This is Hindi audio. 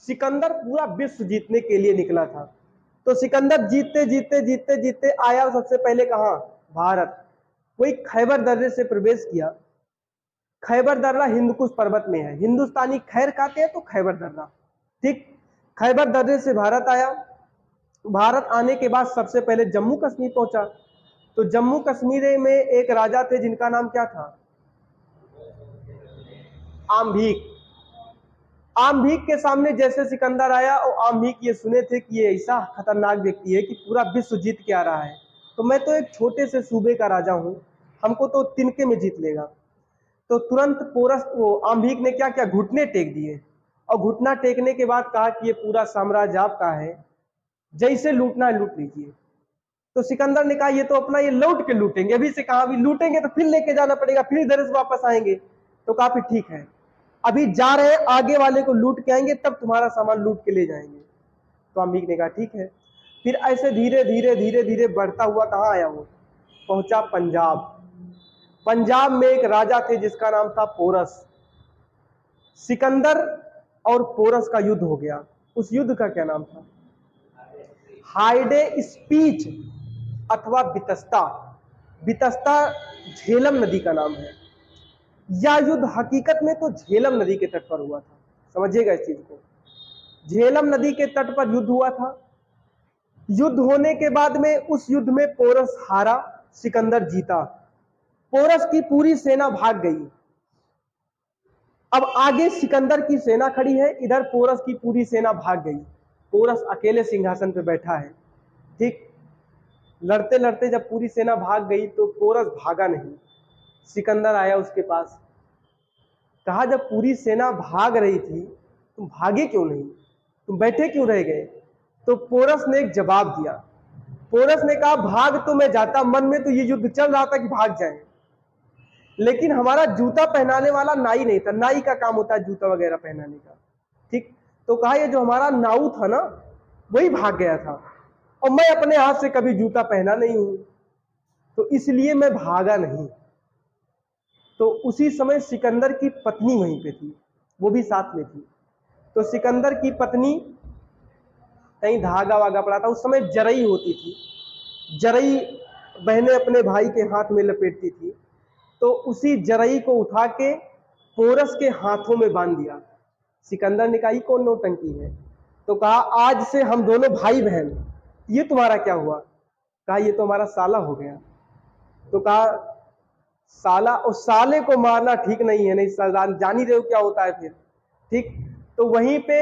सिकंदर पूरा विश्व जीतने के लिए निकला था। तो सिकंदर जीतते जीतते जीतते जीतते आया सबसे पहले कहां? भारत। वही खैबर दर्रे से प्रवेश किया। खैबर दर्रा हिंदकुश पर्वत में है, हिंदुस्तानी खैर कहते हैं तो खैबर दर्रा। ठीक, खैबर दर्रे से भारत आया। भारत आने के बाद सबसे पहले जम्मू कश्मीर पहुंचा। तो जम्मू कश्मीर में एक राजा थे जिनका नाम क्या था? आमभीक। आमभीक के सामने जैसे सिकंदर आया और आमभीक ये सुने थे कि ये ऐसा खतरनाक व्यक्ति है कि पूरा विश्व जीत के आ रहा है, तो मैं तो एक छोटे से सूबे का राजा हूं, हमको तो तिनके में जीत लेगा। तो तुरंत पोरस वो आमभीक ने क्या किया? घुटने टेक दिए। और घुटना टेकने के बाद कहा कि ये पूरा साम्राज्य आपका है, जैसे लूटना है लूट लीजिए। तो सिकंदर ने कहा ये तो अपना ये लौट के लूटेंगे, अभी से कहा अभी लूटेंगे तो फिर लेके जाना पड़ेगा, फिर इधर से वापस आएंगे। तो कहा फिर ठीक है, अभी जा रहे हैं, आगे वाले को लूट के आएंगे तब तुम्हारा सामान लूट के ले जाएंगे। तो आमभीक ने कहा ठीक है। फिर ऐसे धीरे धीरे धीरे धीरे बढ़ता हुआ कहाँ आया? वो पहुंचा पंजाब। पंजाब में एक राजा थे जिसका नाम था पोरस। सिकंदर और पोरस का युद्ध हो गया। उस युद्ध का क्या नाम था? हाइडे स्पीच अथवा बितस्ता। बितस्ता झेलम नदी का नाम है। यह युद्ध हकीकत में तो झेलम नदी के तट पर हुआ था, समझिएगा इस चीज को। झेलम नदी के तट पर युद्ध हुआ था। युद्ध होने के बाद में उस युद्ध में पोरस हारा, सिकंदर जीता। पोरस की पूरी सेना भाग गई। अब आगे सिकंदर की सेना खड़ी है, इधर पोरस की पूरी सेना भाग गई। पोरस अकेले सिंहासन पे बैठा है। ठीक, लड़ते लड़ते जब पूरी सेना भाग गई तो पोरस भागा नहीं। सिकंदर आया उसके पास, कहा जब पूरी सेना भाग रही थी तुम भागे क्यों नहीं, तुम बैठे क्यों रह गए? तो पोरस ने एक जवाब दिया। पोरस ने कहा भाग तो मैं जाता, मन में तो ये युद्ध चल रहा था कि भाग जाए, लेकिन हमारा जूता पहनाने वाला नाई नहीं था, नाई का काम होता है जूता वगैरह पहनाने का। ठीक, तो कहा ये जो हमारा नाऊ था ना वही भाग गया था, और मैं अपने हाथ से कभी जूता पहना नहीं हूं, तो इसलिए मैं भागा नहीं। तो उसी समय सिकंदर की पत्नी वहीं पे थी, वो भी साथ में थी। तो सिकंदर की पत्नी कहीं धागा वागा पड़ा था, उस समय जरई होती थी, जरई बहनें अपने भाई के हाथ में लपेटती थी। तो उसी जरई को उठा के पोरस के हाथों में बांध दिया। सिकंदर ने कहा ये कौन नौटंकी है? तो कहा आज से हम दोनों भाई बहन। ये तुम्हारा क्या हुआ? कहा ये तो हमारा साला हो गया। तो कहा साला, और साले को मारना ठीक नहीं है, नहीं जान ही रहे हो क्या होता है फिर। ठीक, तो वहीं पे